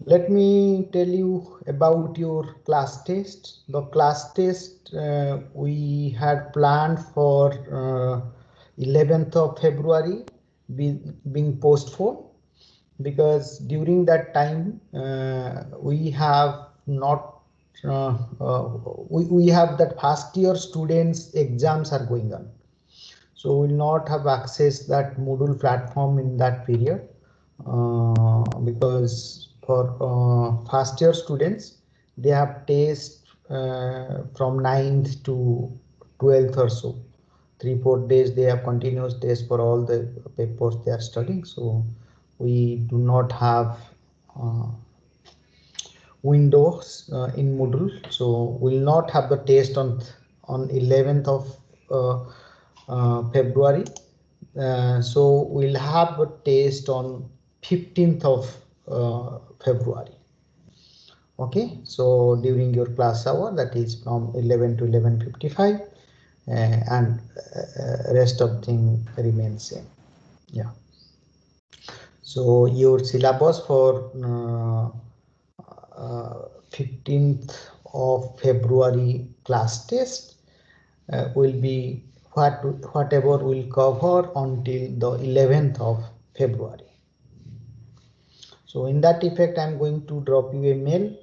Let me tell you about your class test. The class test we had planned for 11th of February being postponed, because during that time we have not we have that first year students exams are going on, so we will not have access that Moodle platform in that period, because for first year students they have test from 9th to 12th or so, 3-4 days they have continuous test for all the papers they are studying. So we do not have uh, windows in Moodle, so we'll not have the test on 11th of uh, February. So we'll have a test on 15th of February. Okay, so during your class hour, that is from 11 to 11:55, and rest of thing remains same. Yeah. So your syllabus for 15th of February class test will be whatever will cover until the 11th of February. So in that effect, I'm going to drop you a mail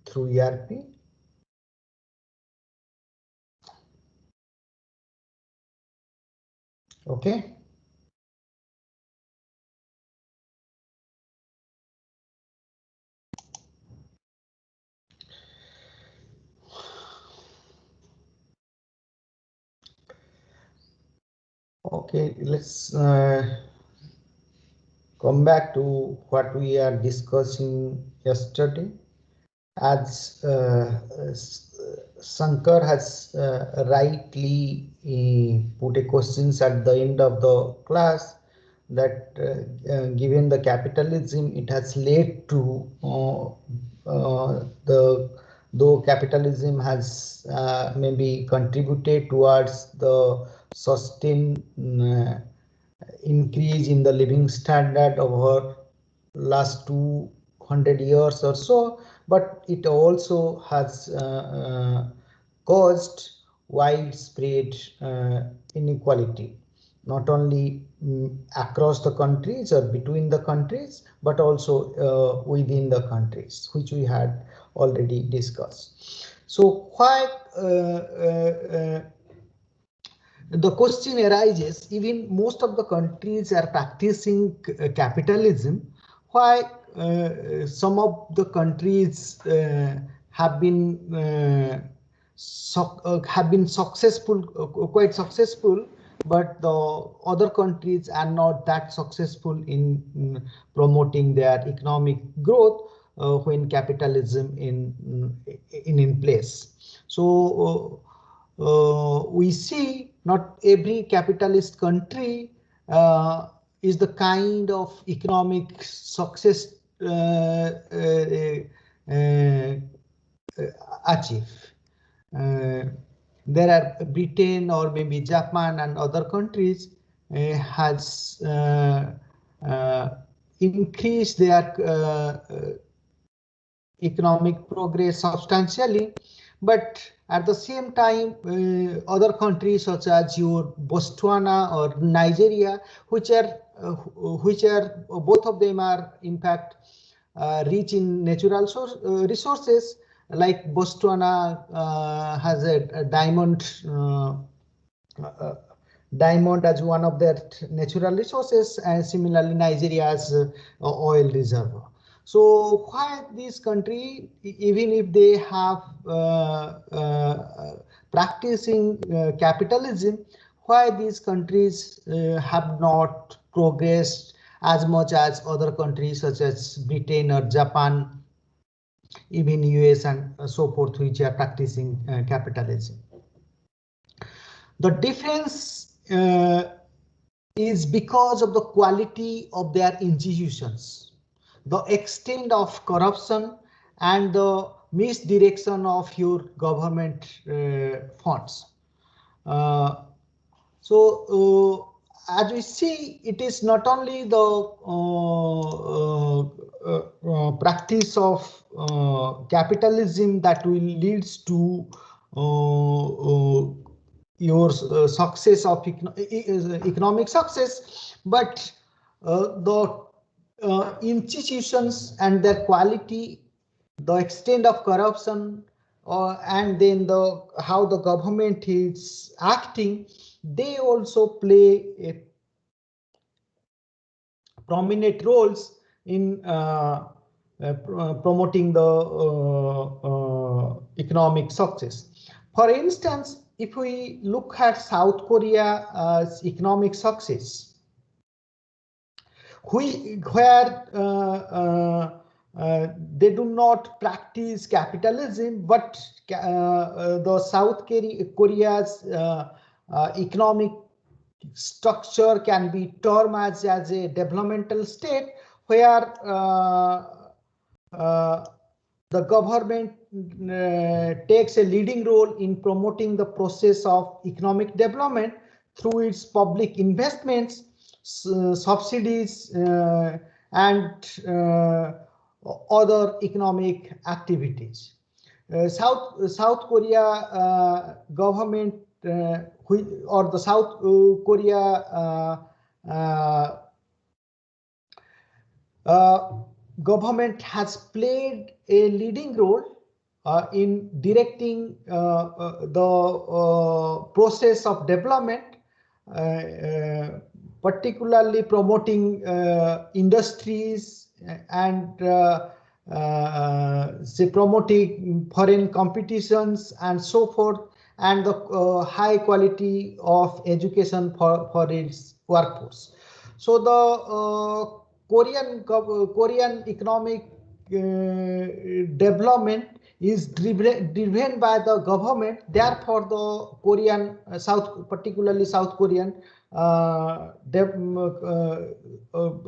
through ERP. Okay. Okay, let's come back to what we are discussing yesterday. As Shankar has rightly put a questions at the end of the class, that given the capitalism, it has led to the though capitalism has maybe contributed towards the sustained increase in the living standard over last 200 years or so, but it also has caused widespread inequality, not only across the countries or between the countries, but also within the countries, which we had already discussed. So why the question arises, even most of the countries are practicing capitalism, why some of the countries have been successful, quite successful, but the other countries are not that successful in promoting their economic growth when capitalism in place. So we see not every capitalist country is the kind of economic success achieve. There are Britain or maybe Japan and other countries has increased their economic progress substantially, but at the same time other countries such as your Botswana or Nigeria, which are both of them are in fact rich in natural resources, like Botswana has a diamond as one of their natural resources, and similarly Nigeria has oil reserve. So why this country, even if they have practicing capitalism, why these countries have not progressed as much as other countries such as Britain or Japan, even US and so forth, which are practicing capitalism? The difference is because of the quality of their institutions, the extent of corruption, and the misdirection of your government funds. So as we see, it is not only the practice of capitalism that will leads to your success of economic success, but the institutions and their quality, the extent of corruption, and then how the government is acting, they also play a prominent roles in promoting the economic success. For instance, if we look at South Korea's economic success, where they do not practice capitalism, but the South Korea's economic structure can be termed as a developmental state, where the government takes a leading role in promoting the process of economic development through its public investments, subsidies, and other economic activities. South Korea government or the South Korea government has played a leading role in directing the process of development, particularly promoting industries and say promoting foreign competitions and so forth, and the high quality of education for its workforce. So the Korean economic development is driven by the government. Therefore, the Korean particularly South Korean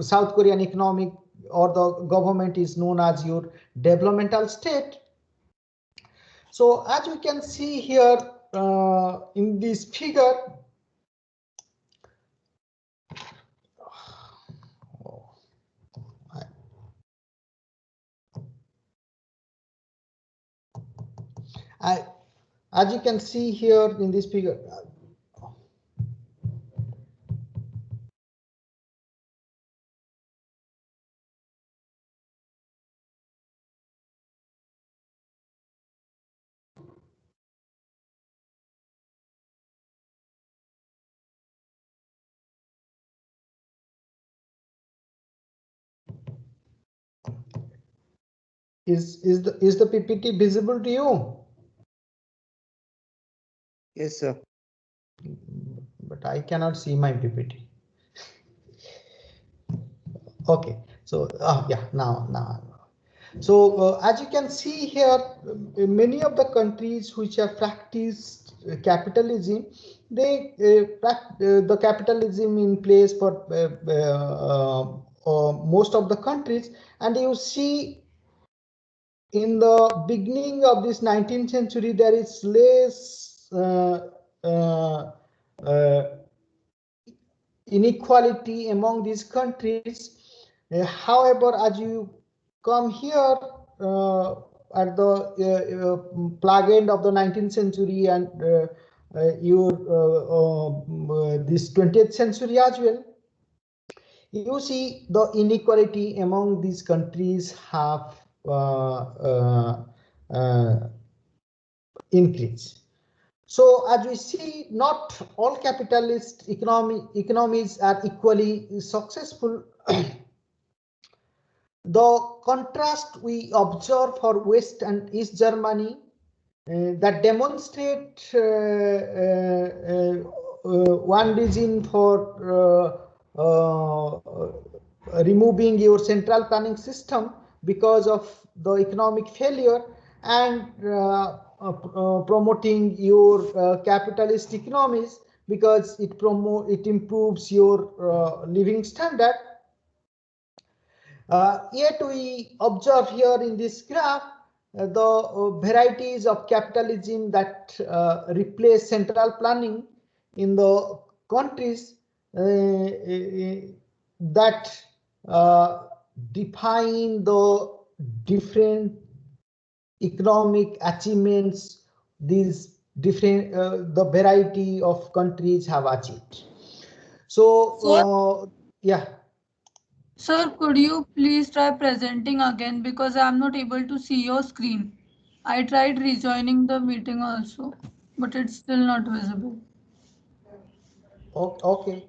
South Korean economic or the government is known as your developmental state. So as we can see here in this figure, as you can see here in this figure, is the PPT visible to you? Yes, sir. But I cannot see my PPT. Okay, so yeah, now. So as you can see here, many of the countries which have practiced capitalism, they the capitalism in place for most of the countries, and you see in the beginning of this 19th century there is less inequality among these countries. However, as you come here at the plug end of the 19th century and this 20th century as well, you see the inequality among these countries have increased. So as we see, not all capitalist economies are equally successful. The contrast we observe for West and East Germany that demonstrate one reason for removing your central planning system because of the economic failure, and promoting your capitalist economies because it improves your living standard. Yet we observe here in this graph the varieties of capitalism that replace central planning in the countries. that define the different economic achievements these different the variety of countries have achieved. So Sir, yeah. sir, could you please try presenting again because I am not able to see your screen. I tried rejoining the meeting also, but it's still not visible. Okay.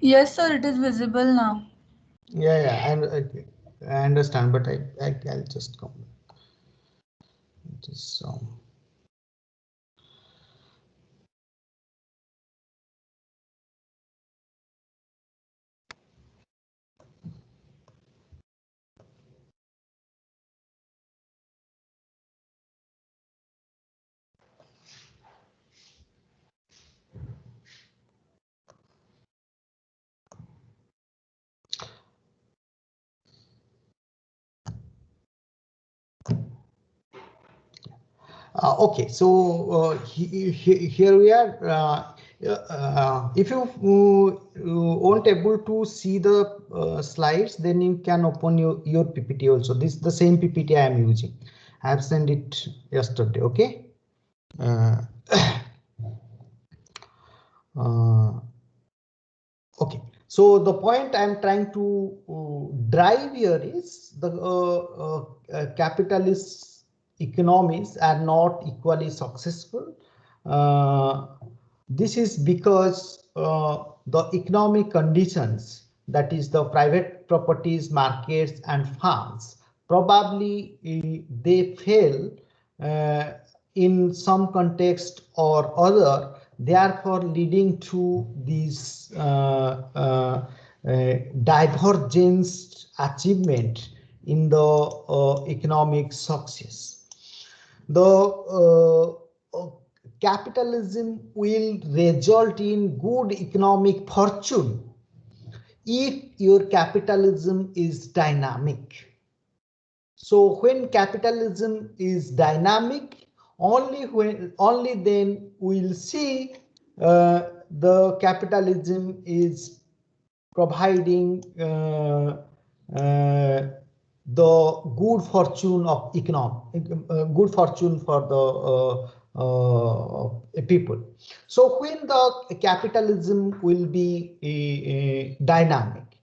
Yes, sir, it is visible now. Yeah, and I understand, but I'll just come. It is okay. So here we are. If you won't able to see the slides, then you can open your PPT also. This is the same PPT I am using. I have sent it yesterday. Okay. Uh, uh, okay. So the point I'm trying to drive here is the capitalist economies are not equally successful. Uh, this is because the economic conditions, that is the private properties, markets and farms, probably they fail uh, in some context or other, therefore leading to these divergent achievement in the economic success. The capitalism will result in good economic fortune if your capitalism is dynamic. So when capitalism is dynamic, only then we'll see the capitalism is providing the good fortune of economic, good fortune for the people. So when the capitalism will be dynamic,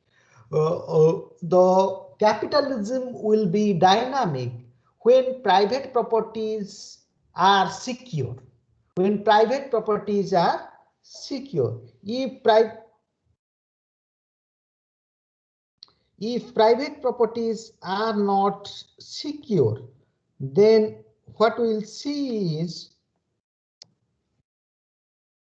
the capitalism will be dynamic when private properties are secure. When private properties are secure, if private properties are not secure, then what we'll see is,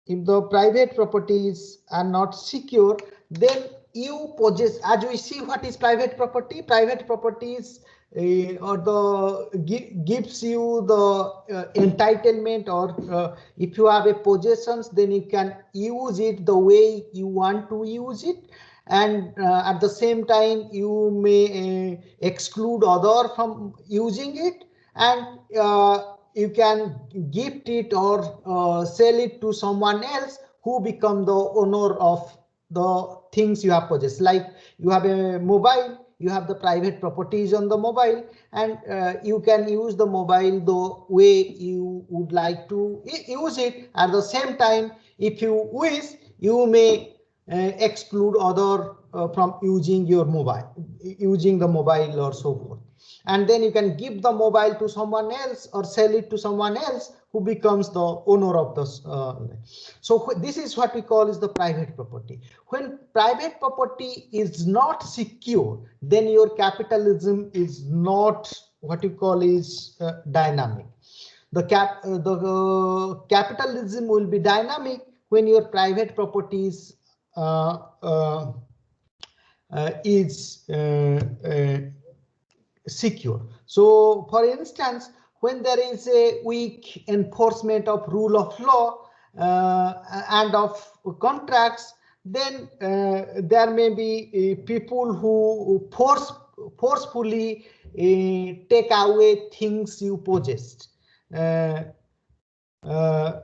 if the private properties are not secure, then you possess, as we see what is private property. Private properties or the gives you the entitlement, or if you have a possessions, then you can use it the way you want to use it, and at the same time you may exclude other from using it, and you can gift it or sell it to someone else who become the owner of the things you have purchased. Like you have a mobile, you have the private properties on the mobile, and you can use the mobile the way you would like to use it. At the same time, if you wish, you may exclude other from using your mobile, using the mobile or so forth. And then you can give the mobile to someone else or sell it to someone else who becomes the owner of the. So this is what we call is the private property. When private property is not secure, then your capitalism is not what you call is dynamic. The capitalism will be dynamic when your private properties uh, uh, is secure. So, for instance, when there is a weak enforcement of rule of law and of contracts, then there may be people who forcefully take away things you possessed. Uh, uh,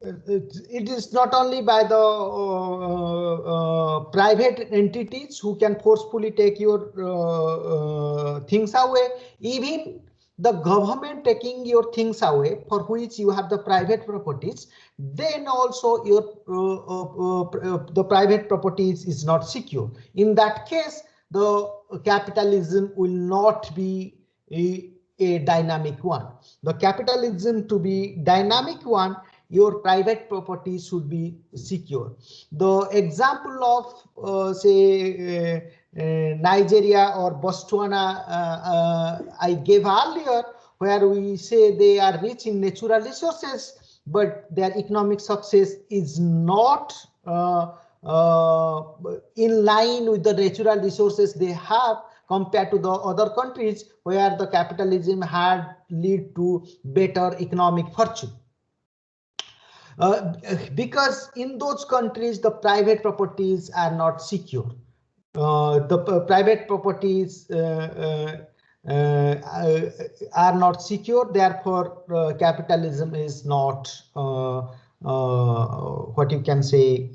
it is not only by the private entities who can forcefully take your things away, even the government taking your things away for which you have the private properties, then also your the private properties is not secure. In that case, the capitalism will not be a dynamic one. The capitalism to be dynamic one, your private property should be secure. The example of say Nigeria or Botswana I gave earlier, where we say they are rich in natural resources, but their economic success is not in line with the natural resources they have compared to the other countries where the capitalism had led to better economic fortune. Because in those countries the private properties are not secure. The private properties are not secure, therefore capitalism is not what you can say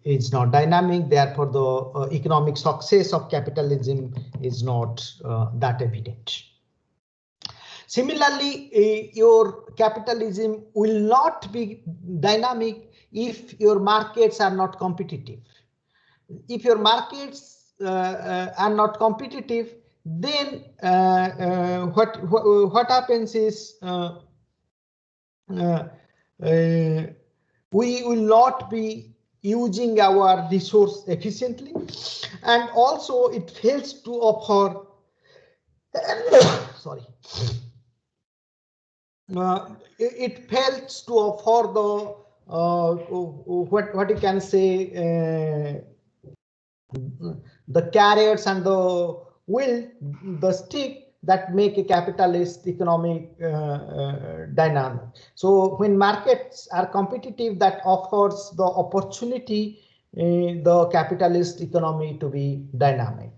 is not dynamic, therefore the economic success of capitalism is not that evident. Similarly, your capitalism will not be dynamic if your markets are not competitive. If your markets are not competitive, then what happens is we will not be using our resource efficiently, and also it fails to offer sorry it fails to offer the what you can say the carrots and the will, the stick that make a capitalist economic dynamic. So when markets are competitive, that offers the opportunity the capitalist economy to be dynamic.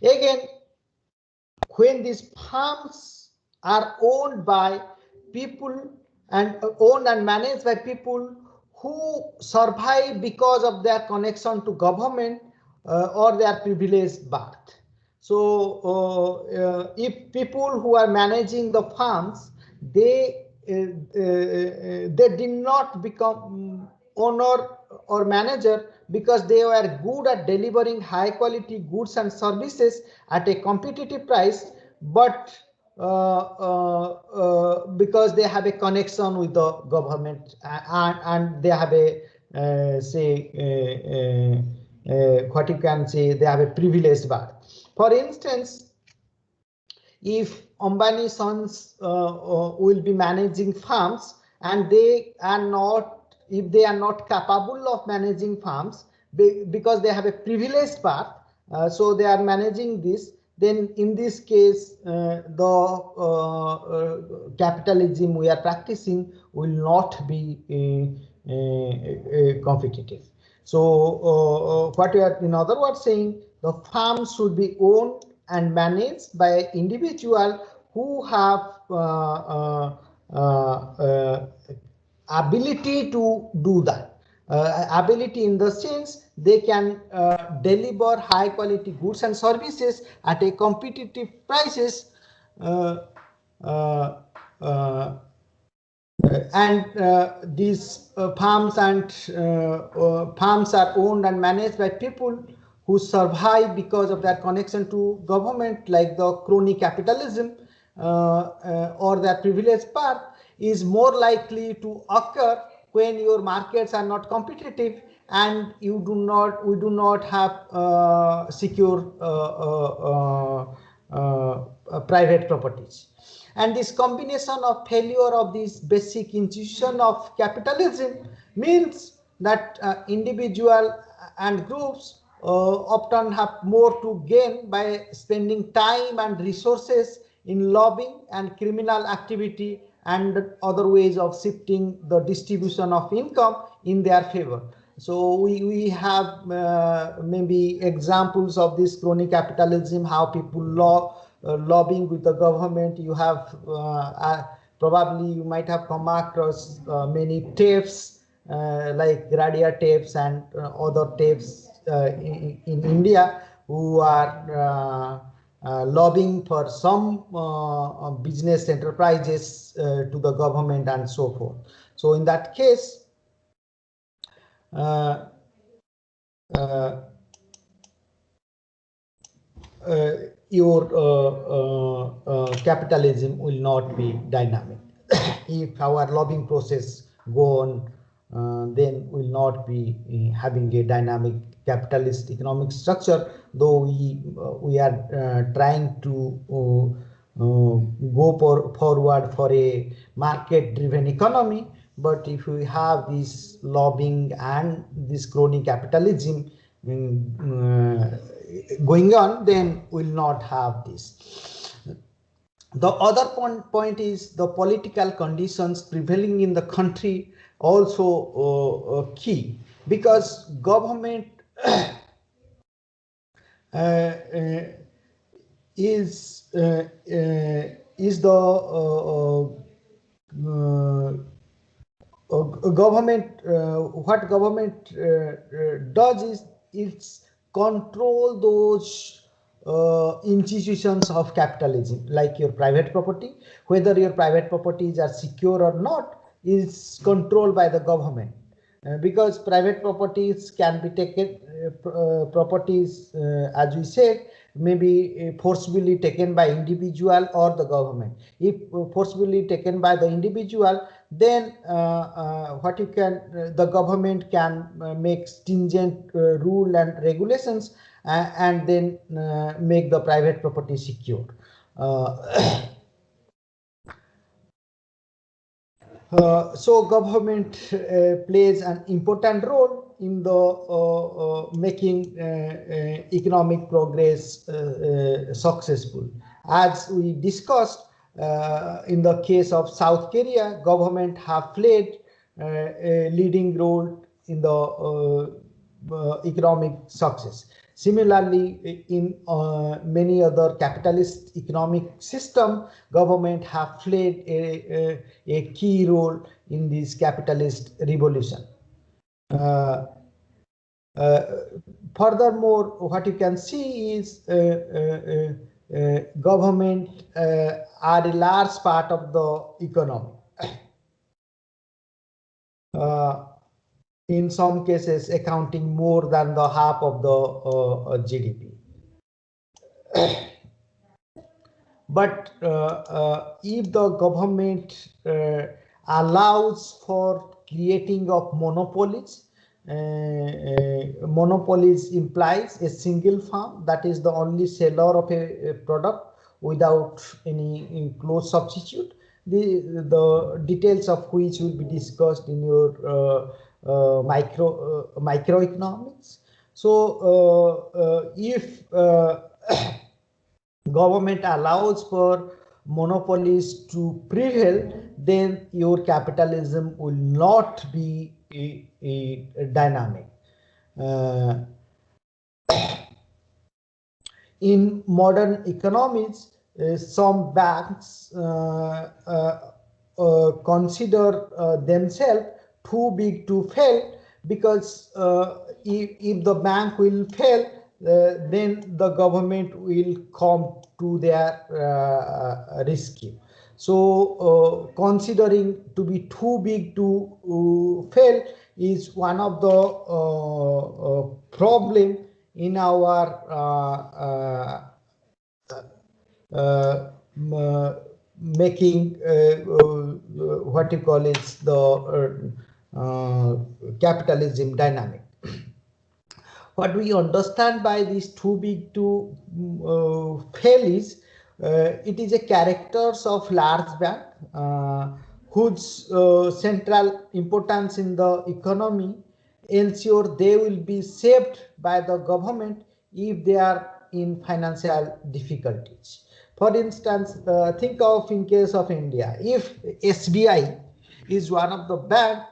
Again, when these farms are owned by people and owned and managed by people who survive because of their connection to government or their privileged birth. So if people who are managing the farms, they did not become owner or manager because they were good at delivering high quality goods and services at a competitive price, but because they have a connection with the government and they have a say what you can say, they have a privileged birth. For instance, if Ambani sons will be managing farms and they are not, if they are not capable of managing farms because they have a privileged birth, so they are managing this, then in this case the capitalism we are practicing will not be competitive. So what we are in other words saying, the farms should be owned and managed by individual who have ability to do that. Ability in the sense they can deliver high quality goods and services at a competitive prices uh, uh, These farms are owned and managed by people who survive because of their connection to government, like the crony capitalism or their privileged path is more likely to occur when your markets are not competitive and we do not have secure private properties. And this combination of failure of this basic institution of capitalism means that individual and groups often have more to gain by spending time and resources in lobbying and criminal activity and other ways of shifting the distribution of income in their favor. So we have maybe examples of this crony capitalism, how people lobbying with the government. You have probably you might have come across many tapes like Gradia tapes and other tapes in India who are lobbying for some business enterprises to the government and so forth. So in that case, uh, uh, your capitalism will not be dynamic. If our lobbying process go on, then will not be having a dynamic capitalist economic structure, though we are trying to forward for a market driven economy. But if we have this lobbying and this crony capitalism going on, then we'll not have this. The other point is the political conditions prevailing in the country also key, because government is the government what government does is it's control those institutions of capitalism, like your private property. Whether your private properties are secure or not is controlled by the government, because private properties can be taken properties as we said, maybe forcibly taken by individual or the government. If forcibly taken by the individual, then what you can the government can make stringent rule and regulations and then make the private property secure. So government plays an important role in the making economic progress successful. As we discussed, in the case of South Korea, government have played a leading role in the economic success. Similarly, in many other capitalist economic system, government have played a key role in this capitalist revolution. Uh, uh, Furthermore, what you can see is government are a large part of the economy. In some cases accounting more than the half of the GDP. But if the government allows for creating of monopolies, monopolies implies a single firm that is the only seller of a product without any close substitute, the details of which will be discussed in your microeconomics. So if government allows for monopolies to prevail, then your capitalism will not be a dynamic. In modern economies, some banks consider themselves too big to fail, because if the bank will fail, then the government will come to their rescue. So considering to be too big to fail is one of the problem in our making what you call is the capitalism dynamic. What we understand by this too big to fail is it is a characters of large bank whose central importance in the economy ensure they will be saved by the government if they are in financial difficulties. For instance, think of in case of India, if SBI is one of the bank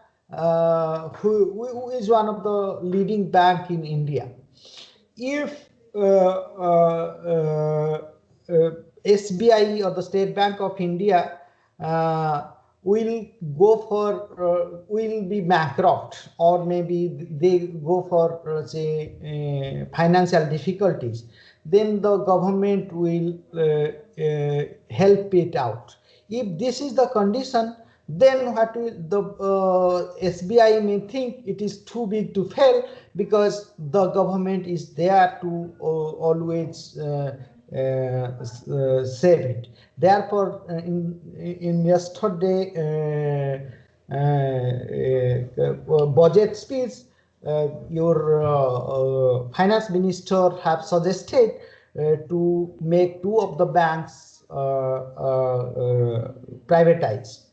who is one of the leading bank in India. If SBI or the State Bank of India will go for will be bankrupt, or maybe they go for say financial difficulties, then the government will help it out. If this is the condition, then what will the SBI may think it is too big to fail, because the government is there to always save it. Therefore, in yesterday budget speech, your finance minister have suggested to make two of the banks privatized,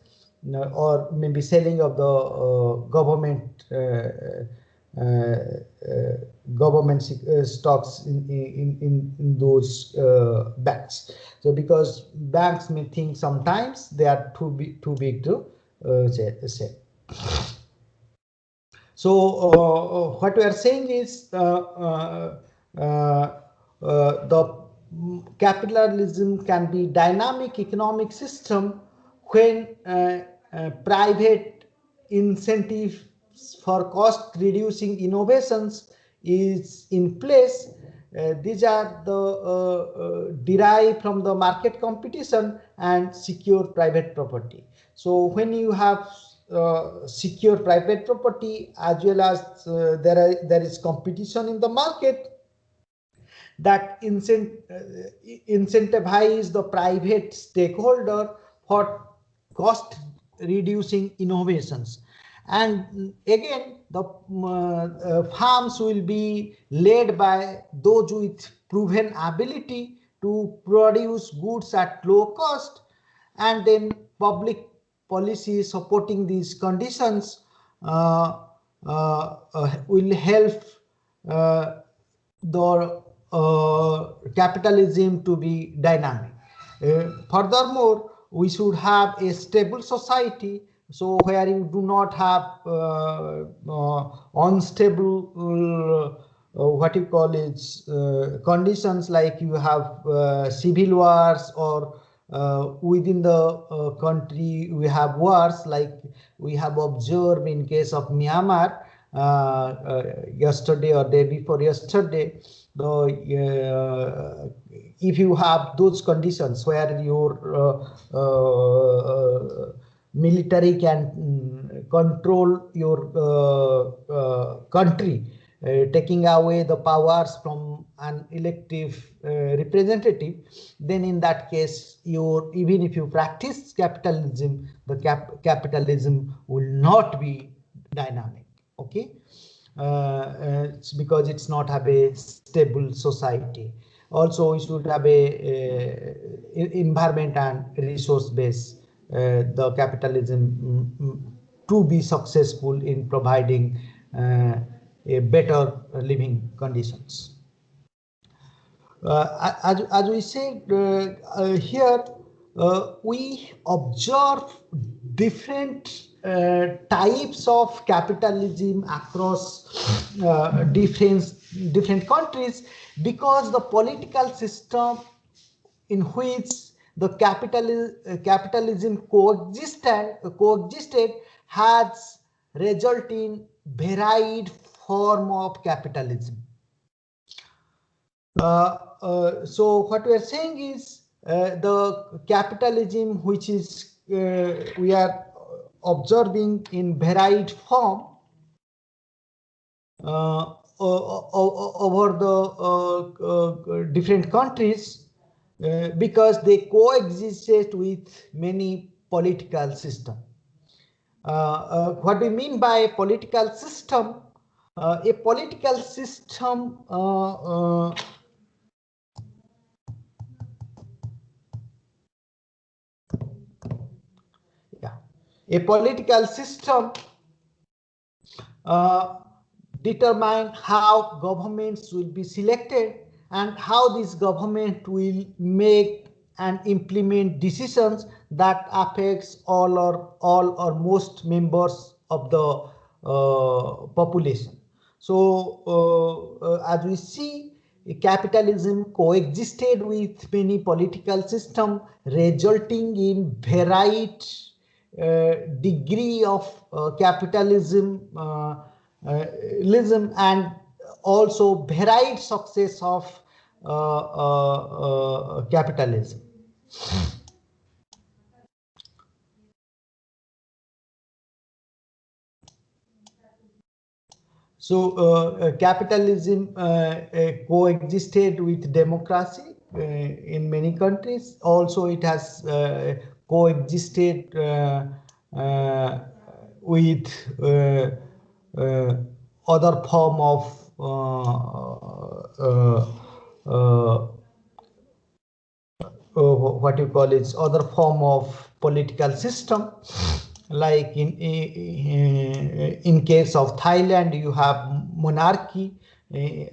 or maybe selling of the government stocks in those banks. So because banks may think sometimes they are too big to sell. So what we are saying is the capitalism can be dynamic economic system when private incentive for cost reducing innovations is in place. These are the derived from the market competition and secure private property. So when you have secure private property, as well as there is competition in the market, that incentivize the private stakeholder for cost reducing innovations. And again, the farms will be led by those with proven ability to produce goods at low cost, and then public policy supporting these conditions will help the capitalism to be dynamic. Furthermore, we should have a stable society, so where you do not have unstable what you call is conditions, like you have civil wars, or within the country we have wars, like we have observed in case of Myanmar yesterday or day before yesterday. If you have those conditions where your military can control your country, taking away the powers from an elective representative, then in that case, even if you practice capitalism, the capitalism will not be dynamic. Okay, it's because it's not have a stable society. Also, we should have a environment and resource base. The capitalism to be successful in providing a better living conditions. As we said here, we observe different types of capitalism across different countries, because the political system in which the capitalism coexisted has resulted in varied form of capitalism. So what we are saying is the capitalism which is we are observing in varied form over the different countries because they coexisted with many political systems. What we mean by political system? A political system yeah, a political system uh, determine how governments will be selected and how this government will make and implement decisions that affects all or most members of the population. So as we see, capitalism coexisted with many political systems, resulting in varied degree of capitalism and also varied success of capitalism. So capitalism coexisted with democracy in many countries. Also, it has coexisted with other form of what you call it, other form of political system, like in case of Thailand you have monarchy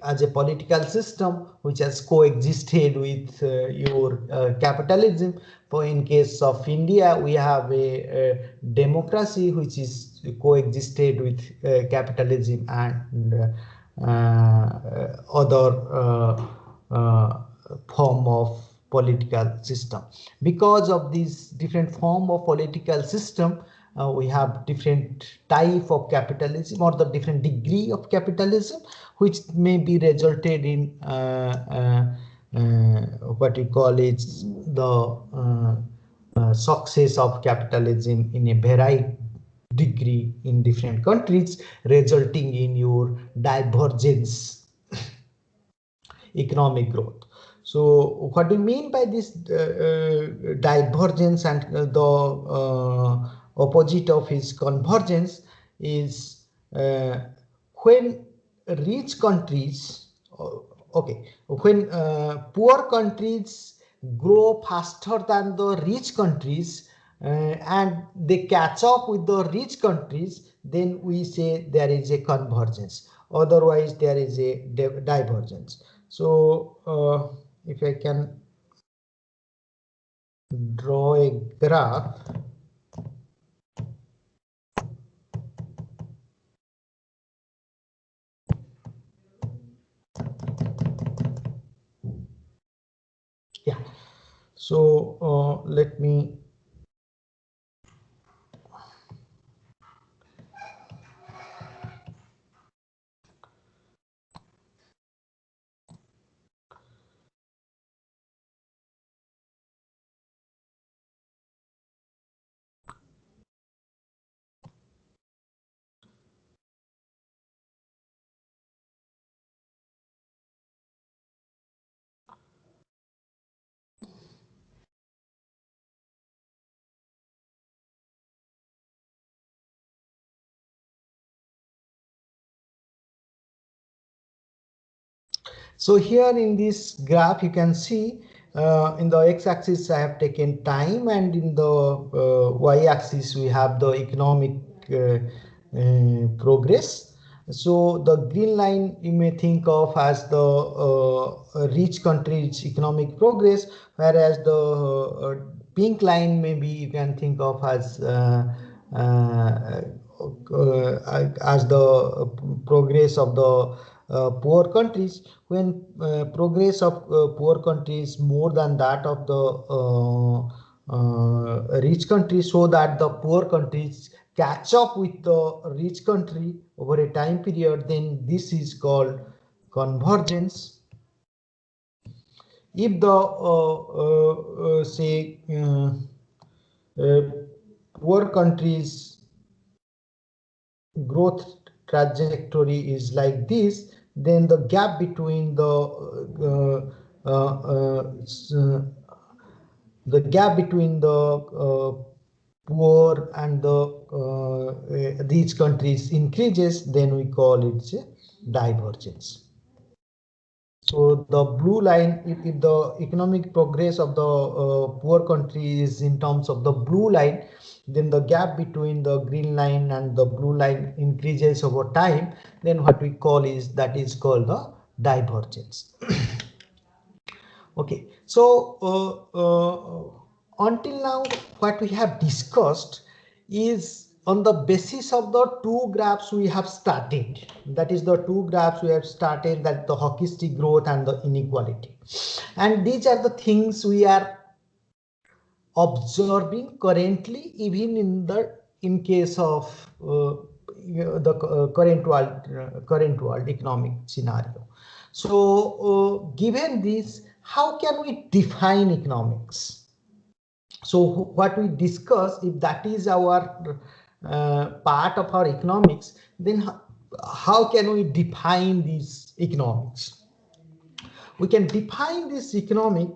as a political system which has coexisted with your capitalism. For in case of India we have a democracy which is coexisted with capitalism and other form of political system. Because of these different form of political system, we have different type of capitalism or the different degree of capitalism which may be resulted in what you call it, the success of capitalism in a varied degree in different countries, resulting in your divergence economic growth. So what do you mean by this divergence, and the opposite of his convergence is when rich countries, okay, when poor countries grow faster than the rich countries and they catch up with the rich countries, then we say there is a convergence. Otherwise, there is a divergence. So if I can draw a graph, yeah. So let me So here in this graph, you can see in the x-axis I have taken time, and in the y-axis we have the economic progress. So the green line you may think of as the rich country's economic progress, whereas the pink line maybe you can think of as the progress of the poor countries. When progress of poor countries more than that of the rich countries, so that the poor countries catch up with the rich country over a time period, then this is called convergence. if the say uh, poor countries growth trajectory is like this, then the gap between the gap between the poor and the rich countries increases, then we call it a divergence. So the blue line, if the economic progress of the poor country is in terms of the blue line, then the gap between the green line and the blue line increases over time. Then what we call is that is called the divergence. Okay, so until now, what we have discussed is on the basis of the two graphs we have started. That is the two graphs we have started, that the hockey stick growth and the inequality. And these are the things we are observing currently, even in case of the current world economic scenario. So given this, how can we define economics? So what we discuss, if that is our part of our economics, then how can we define these economics? We can define this economic,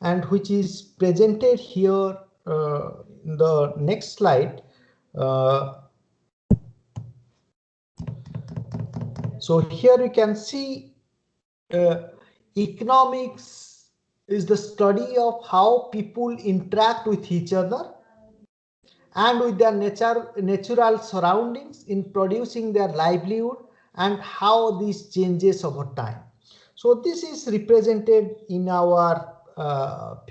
and which is presented here in the next slide. So here you can see economics is the study of how people interact with each other and with their natural surroundings in producing their livelihood, and how this changes over time. So this is represented in our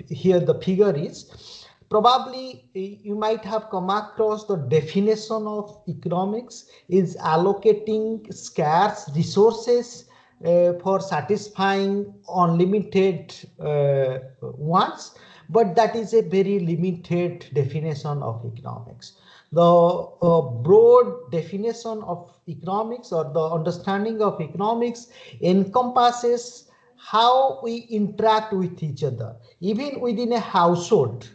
here the figure is, probably you might have come across the definition of economics is allocating scarce resources for satisfying unlimited wants, but that is a very limited definition of economics. The broad definition of economics, or the understanding of economics, encompasses how we interact with each other, even within a household.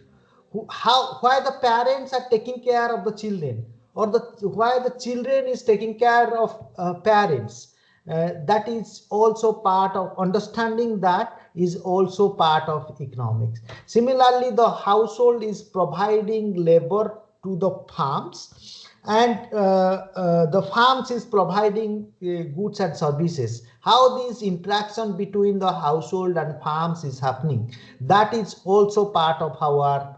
Why the parents are taking care of the children, or why the children is taking care of parents. That is also part of understanding, that is also part of economics. Similarly, the household is providing labor to the farms, and the farms is providing goods and services. How this interaction between the household and farms is happening, that is also part of our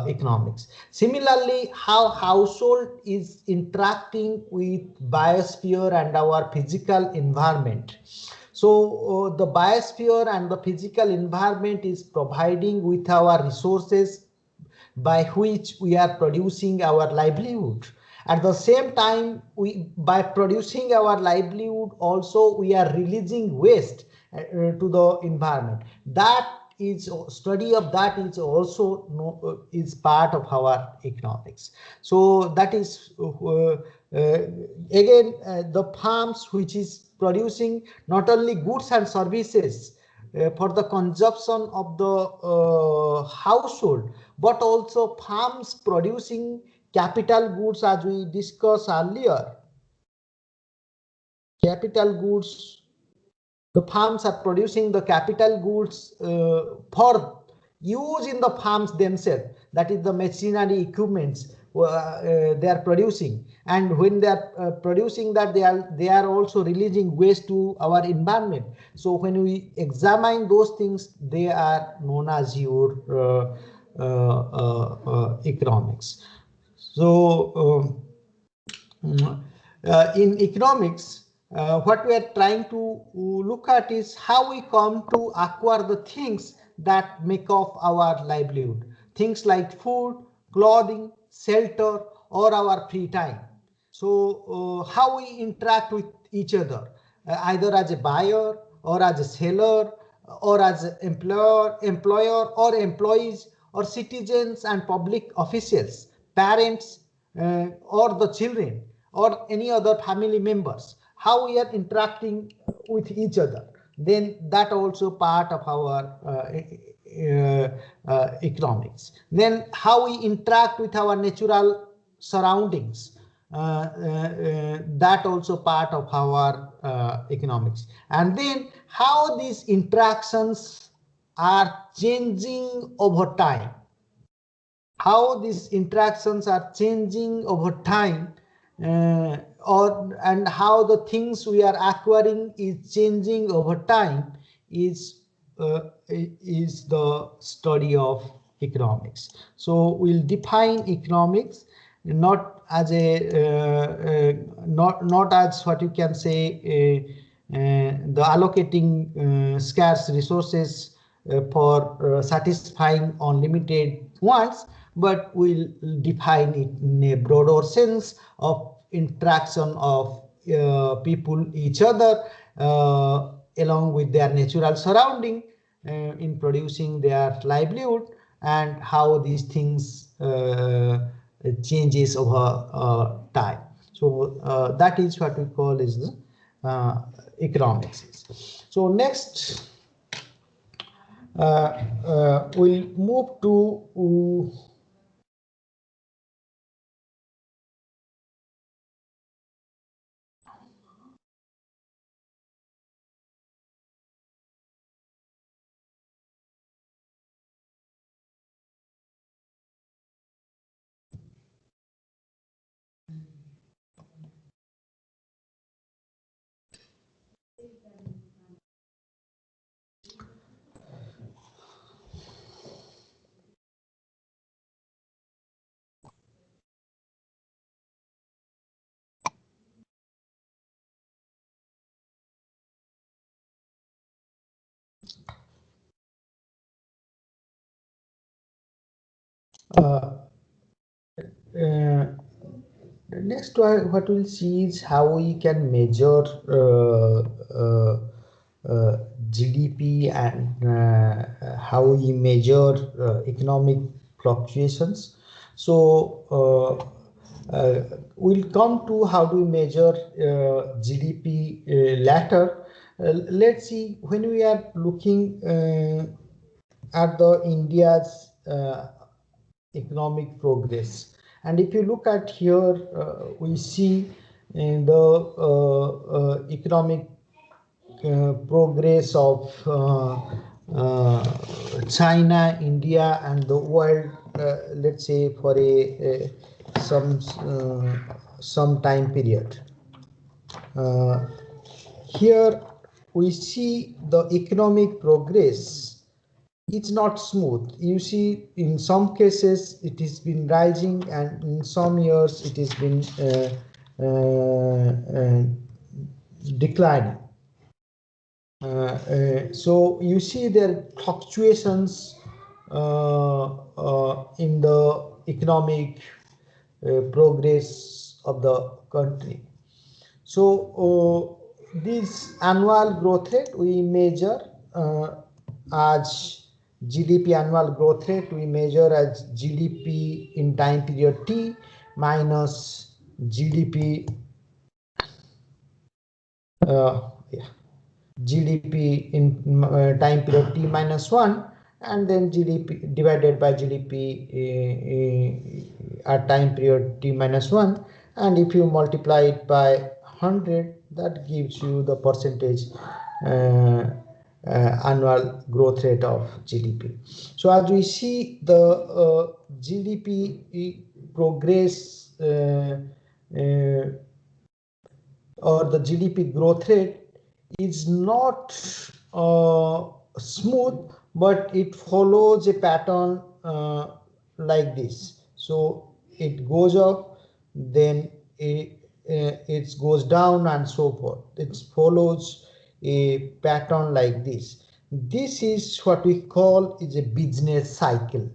economics. Similarly, how household is interacting with biosphere and our physical environment. So the biosphere and the physical environment is providing with our resources by which we are producing our livelihood. At the same time, by producing our livelihood, also we are releasing waste to the environment. That is study of that is also is part of our economics. So that is again the farms which is producing not only goods and services for the consumption of the household, but also farms producing capital goods, as we discussed earlier. Capital goods, the farms are producing the capital goods for use in the farms themselves. That is the machinery equipments they are producing, and when they are producing that, they are also releasing waste to our environment. So when we examine those things, they are known as your economics. So in economics, what we are trying to look at is how we come to acquire the things that make up our livelihood. Things like food, clothing, shelter, or our free time. So how we interact with each other, either as a buyer or as a seller, or as an employer or employees, or citizens and public officials, parents, or the children, or any other family members. How we are interacting with each other. then that also part of our economics. Then how we interact with our natural surroundings, that also part of our economics. And then how these interactions are changing over time, how these interactions are changing over time, and how the things we are acquiring is changing over time is the study of economics. So we'll define economics not as not as what you can say the allocating scarce resources for satisfying unlimited wants, but we'll define it in a broader sense of interaction of people each other along with their natural surrounding in producing their livelihood, and how these things changes over time. So that is what we call is the economics. So next we'll move to uh, uh, next what we'll see is how we can measure GDP and how we measure economic fluctuations. So we'll come to how do we measure GDP later. Let's see, when we are looking at the India's economic progress, and if you look at here, we see in the economic progress of China, India, and the world, let's say for a some time period. Here we see the economic progress. It's not smooth. You see, in some cases it has been rising, and in some years it has been declining. So you see there fluctuations in the economic progress of the country. So this annual growth rate we measure as GDP annual growth rate we measure as GDP in time period T minus GDP yeah, GDP in time period T minus 1, and then GDP divided by GDP at time period T minus 1, and if you multiply it by 100, that gives you the percentage annual growth rate of GDP. So as we see the GDP progress or the GDP growth rate is not smooth, but it follows a pattern like this. So it goes up, then it goes down, and so forth. It follows a pattern like this. This is what we call is a business cycle.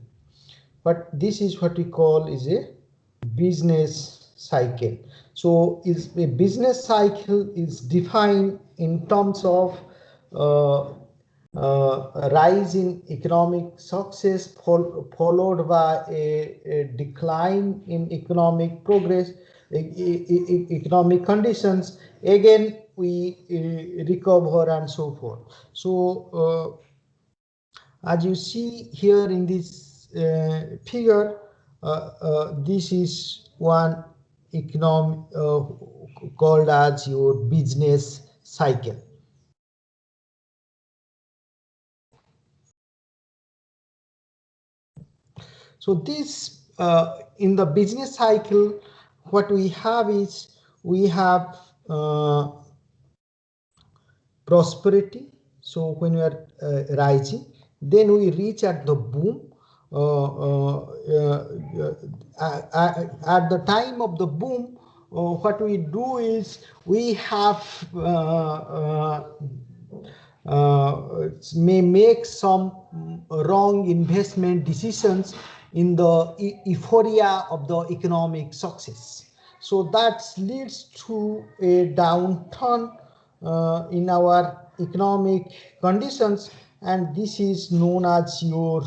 But this is what we call is a business cycle. So is a business cycle is defined in terms of rise in economic success followed by a decline in economic progress, economic conditions, again we recover and so forth. So as you see here in this figure, this is one economic called as your business cycle. So this in the business cycle, what we have is we have prosperity. So when we are rising, then we reach at the boom. At the time of the boom, what we do is we have may make some wrong investment decisions in the euphoria of the economic success. So that leads to a downturn in our economic conditions, and this is known as your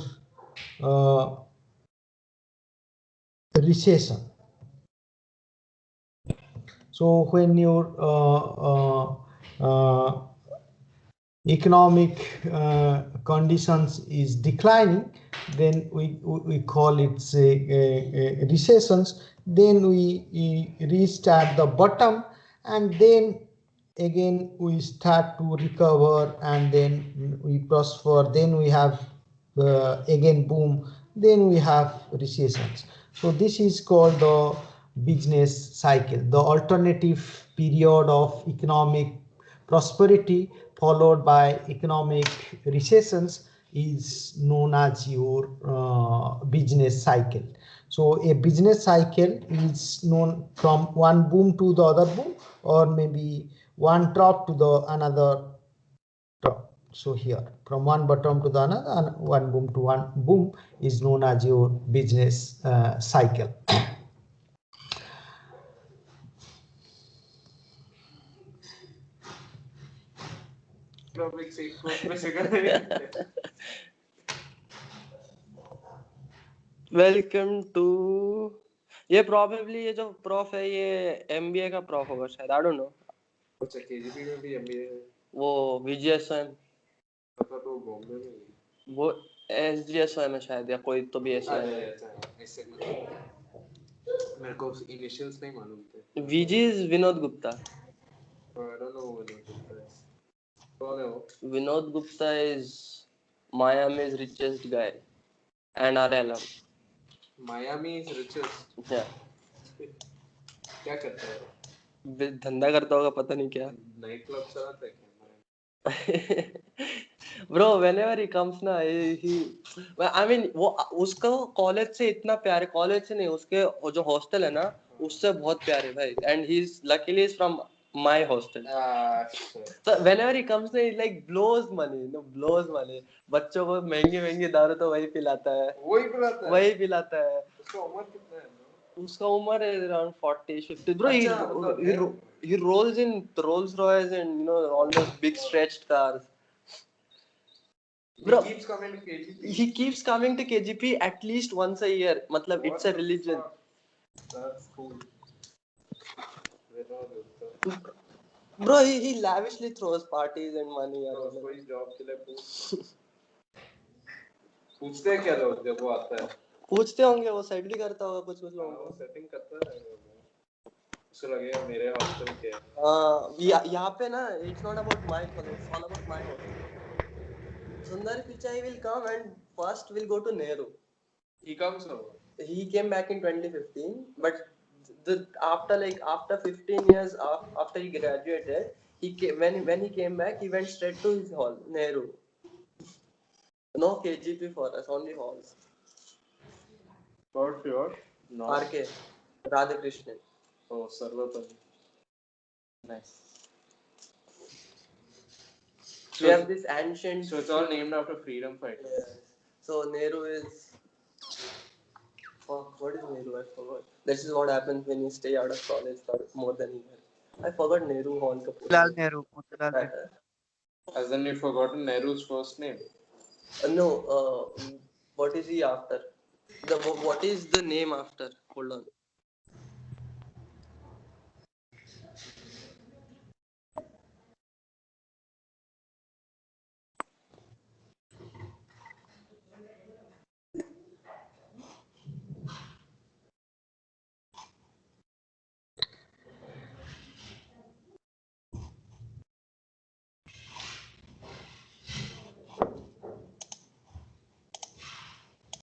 recession. So when your economic conditions is declining, then we call it a recessions. Then we reach at the bottom, and then again we start to recover, and then we prosper. Then we have again boom. Then we have recessions. So this is called the business cycle, the alternative period of economic prosperity followed by economic recessions is known as your business cycle. So a business cycle is known from one boom to the other boom, or maybe one drop to the another drop. So here from one bottom to the another and one boom to one boom is known as your business cycle. Welcome to ये probably ये जो prof है ये MBA का prof होगा शायद आई don't no अच्छा KGP में भी एमबीए है वो वीजीएसएम पता तो बॉम्बे में वो एसजीएसएम है शायद या कोई तो भी ऐसा है ऐसे मेरे को इनिशियल्स नहीं मालूम थे VG is Vinod Gupta I don't know Vinod Gupta कौन है वो Vinod Gupta is Miami's richest guy and our alum. Miami is richest. Yeah. क्या करता है? धंधा करता होगा पता नहीं क्या. नाइट क्लब चलाता है क्या? Bro, whenever he comes ना I mean वो उसका कॉलेज से इतना प्यार है कॉलेज से नहीं उसके जो हॉस्टल है ना उससे बहुत प्यार है भाई and he's luckily is from my hostel. So whenever he comes he like blows money बच्चों को महंगी दारू तो वही पिलाता है उसका उम्र कितना है उसका उम्र है around 40-50 bro. He rolls in Rolls Royce and all those big stretched cars. Bro, he keeps coming to KGP at least once a year. Matlab, it's a religion. That's cool. Bro, he lavishly throws parties and money. कोई job के लिए पूछते हैं क्या लोग जब वो आता है पूछते होंगे वो सेट भी करता होगा कुछ लोगों को सेटिंग करता है उसको लगेगा मेरे हॉस्टल के हां यहाँ पे ना it's not about my college it's all about my hostel. Sundar Pichai will come and first will go to Nehru. He comes over. He came back in 2015, but after 15 years after he graduated, when he came back, he went straight to his hall, Nehru. No KGP for us, only halls. For sure. No. RK, Radhakrishnan. Oh, Sarvapalli. Nice. We have this ancient. So it's all named after freedom fighters. Yeah. So Nehru is. What is Nehru? I forgot. This is what happens when you stay out of college for more than a year. I forgot Nehru Hall. Motilal Nehru. Has then you forgotten Nehru's first name? No. What is he after? What is the name after? Hold on.